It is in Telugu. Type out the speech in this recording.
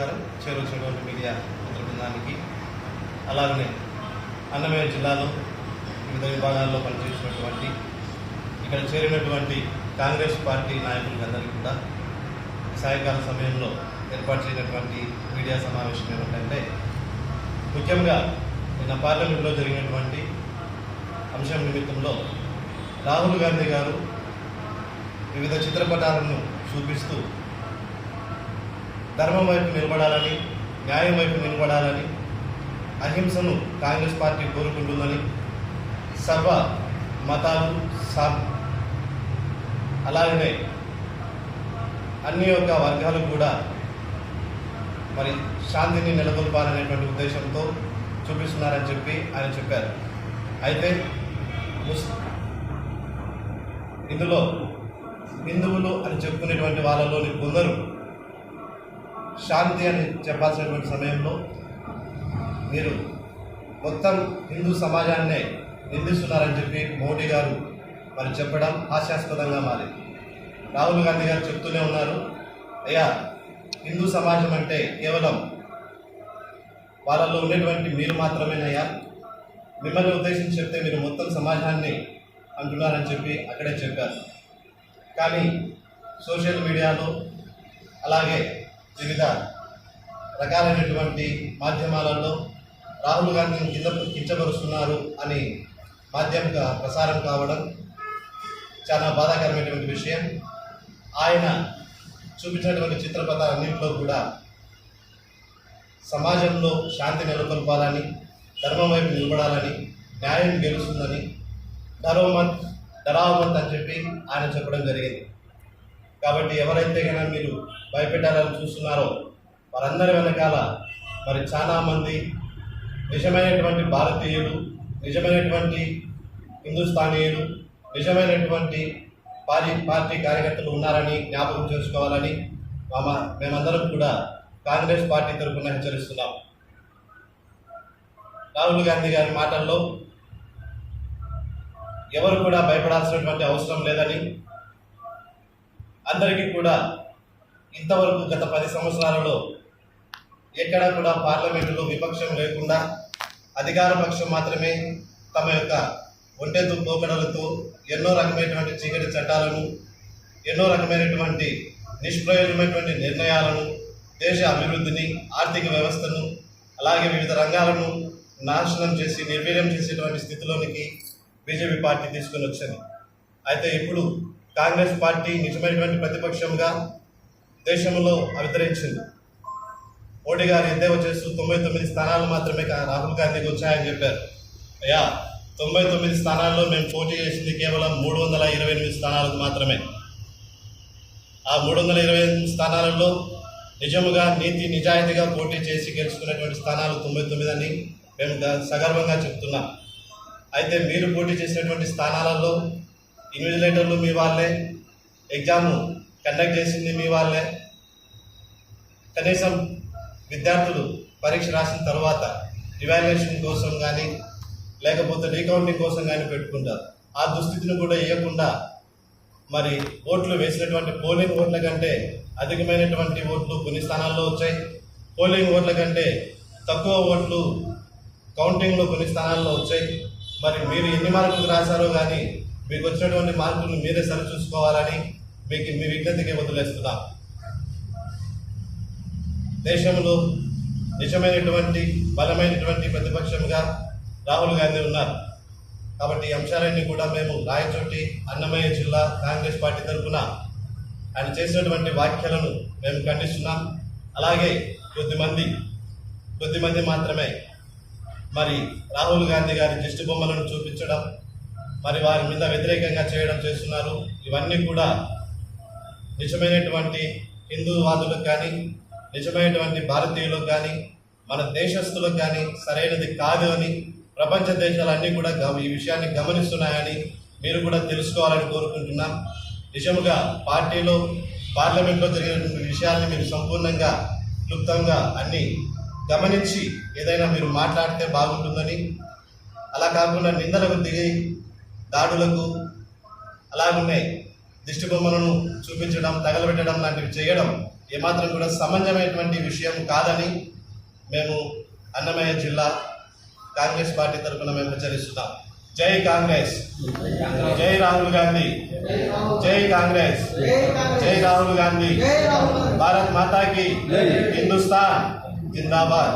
నమస్కారం. చేరొచ్చినటువంటి మీడియా మిత్ర బృందానికి, అలాగనే అన్నమయ్య జిల్లాలో వివిధ విభాగాల్లో పనిచేసినటువంటి ఇక్కడ చేరినటువంటి కాంగ్రెస్ పార్టీ నాయకులందరికీ కూడా సాయంకాల సమయంలో ఏర్పాటు చేయనటువంటి మీడియా సమావేశం ఏమిటంటే, ముఖ్యంగా నిన్న పార్లమెంట్లో జరిగినటువంటి అంశం నిమిత్తంలో రాహుల్ గాంధీ గారు వివిధ చిత్రపటాలను చూపిస్తూ ధర్మం వైపు నిలబడాలని, న్యాయం వైపు నిలబడాలని, అహింసను కాంగ్రెస్ పార్టీ కోరుకుంటుందని, సర్వ మతాలు అలాగనే అన్ని యొక్క వర్గాలు కూడా మరి శాంతిని నెలకొల్పాలనేటువంటి ఉద్దేశంతో చూపిస్తున్నారని చెప్పి ఆయన చెప్పారు. అయితే ఇందులో హిందువులు అని చెప్పుకునేటువంటి వాళ్ళలోని కొందరు శాంతి అని చెప్పాల్సినటువంటి సమయంలో మీరు మొత్తం హిందూ సమాజాన్నే నిందిస్తున్నారని చెప్పి మోడీ గారు మరి చెప్పడం హాస్యాస్పదంగా మారింది. రాహుల్ గాంధీ గారు చెప్తూనే ఉన్నారు, అయ్యా హిందూ సమాజం అంటే కేవలం వాళ్ళలో ఉండేటువంటి మీరు మాత్రమేనయ్యా, మిమ్మల్ని ఉద్దేశించి చెప్తే మీరు మొత్తం సమాజాన్ని అంటున్నారని చెప్పి అక్కడే చెప్పారు. కానీ సోషల్ మీడియాలో అలాగే వివిధ రకాలైనటువంటి మాధ్యమాలలో రాహుల్ గాంధీని కించపరుస్తున్నారు అని మాధ్యమిక ప్రసారం కావడం చాలా బాధాకరమైనటువంటి విషయం. ఆయన చూపించినటువంటి చిత్రపటాలన్నింటిలో కూడా సమాజంలో శాంతి నెలకొల్పాలని, ధర్మం వైపు నిలబడాలని, న్యాయం గెలుస్తుందని, డరావమత్ అని చెప్పి ఆయన చెప్పడం జరిగింది. కాబట్టి ఎవరైతే కనుక మీరు భయపెట్టాలని చూస్తున్నారో వారందరి వెనకాల మరి చాలామంది నిజమైనటువంటి భారతీయులు, నిజమైనటువంటి హిందుస్థానీయులు, నిజమైనటువంటి పార్టీ కార్యకర్తలు ఉన్నారని జ్ఞాపకం చేసుకోవాలని మేమందరం కూడా కాంగ్రెస్ పార్టీ తరఫున హెచ్చరిస్తున్నాం. రాహుల్ గాంధీ గారి మాటల్లో ఎవరు కూడా భయపడాల్సినటువంటి అవసరం లేదని, అందరికీ కూడా ఇంతవరకు గత 10 సంవత్సరాలలో ఎక్కడా కూడా పార్లమెంటులో విపక్షం లేకుండా అధికార పక్షం మాత్రమే తమ యొక్క ఒంటెత్తు పోకడలతో ఎన్నో రకమైనటువంటి చీకటి చట్టాలను, ఎన్నో రకమైనటువంటి నిష్ప్రయోజనమైనటువంటి నిర్ణయాలను, దేశ అభివృద్ధిని, ఆర్థిక వ్యవస్థను, అలాగే వివిధ రంగాలను నాశనం చేసి నిర్వీర్యం చేసేటువంటి స్థితిలోనికి బీజేపీ పార్టీ తీసుకొని వచ్చింది. అయితే ఇప్పుడు కాంగ్రెస్ పార్టీ నిజమైనటువంటి ప్రతిపక్షంగా దేశంలో అవతరించింది. మోడీ గారు ఎద్దేవా చేస్తూ 99 స్థానాలు మాత్రమే రాహుల్ గాంధీకి వచ్చాయని చెప్పారు. అయ్యా 99 స్థానాల్లో మేము పోటీ చేసింది కేవలం 328 స్థానాలకు మాత్రమే. ఆ 328 స్థానాలలో నిజముగా నీతి నిజాయితీగా పోటీ చేసి గెలుచుకునేటువంటి స్థానాలు 99 అని మేము సగర్వంగా చెప్తున్నాం. అయితే మీరు పోటీ చేసినటువంటి స్థానాలలో ఇన్విజిలేటర్లు మీ వాళ్ళే, ఎగ్జామ్ కండక్ట్ చేసింది మీ వాళ్ళే, కనీసం విద్యార్థులు పరీక్ష రాసిన తర్వాత ఇవాల్యుయేషన్ కోసం కానీ లేకపోతే రీకౌంటింగ్ కోసం కానీ పెట్టుకుంటారు. ఆ దుస్థితిని కూడా ఇవ్వకుండా మరి ఓట్లు వేసినటువంటి పోలింగ్ ఓట్ల కంటే అధికమైనటువంటి ఓట్లు కొన్ని స్థానాల్లో వచ్చాయి, పోలింగ్ ఓట్ల కంటే తక్కువ ఓట్లు కౌంటింగ్లో కొన్ని స్థానాల్లో వచ్చాయి. మరి మీరు ఎన్ని మార్కులు రాశారో కానీ మీకు వచ్చినటువంటి మార్కులను మీరే సరిచూసుకోవాలని మీ విజ్ఞతకి వదిలేస్తున్నాం. దేశంలో నిజమైనటువంటి బలమైనటువంటి ప్రతిపక్షంగా రాహుల్ గాంధీ ఉన్నారు. కాబట్టి ఈ అంశాలన్నీ కూడా మేము రాయచోటి అన్నమయ్య జిల్లా కాంగ్రెస్ పార్టీ తరఫున ఆయన చేసినటువంటి వ్యాఖ్యలను మేము ఖండిస్తున్నాం. అలాగే కొద్దిమంది మాత్రమే మరి రాహుల్ గాంధీ గారి దిష్టి బొమ్మలను చూపించడం, మరి వారి మీద వ్యతిరేకంగా చేయడం చేస్తున్నారు. ఇవన్నీ కూడా నిజమైనటువంటి హిందూవాదులకు కానీ, నిజమైనటువంటి భారతీయులకు కానీ, మన దేశస్తులకు కానీ సరైనది కాదు అని ప్రపంచ దేశాలన్నీ కూడా ఈ విషయాన్ని గమనిస్తున్నాయని మీరు కూడా తెలుసుకోవాలని కోరుకుంటున్నాం. నిజముగా పార్లమెంట్లో జరిగినటువంటి విషయాల్ని మీరు సంపూర్ణంగా క్లుప్తంగా అన్నీ గమనించి ఏదైనా మీరు మాట్లాడితే బాగుంటుందని, అలా కాకుండా నిందలకు దిగి దాడులకు అలాగనే దిష్టి బొమ్మలను చూపించడం, తగలబెట్టడం లాంటివి చేయడం ఏమాత్రం కూడా సమంజమైనటువంటి విషయం కాదని మేము అన్నమయ్య జిల్లా కాంగ్రెస్ పార్టీ తరఫున మేము హెచ్చరిస్తున్నాం. జై కాంగ్రెస్, జై రాహుల్ గాంధీ, జై కాంగ్రెస్, జై రాహుల్ గాంధీ, భారత్ మాతా की, హిందుస్థాన్ జిందాబాద్.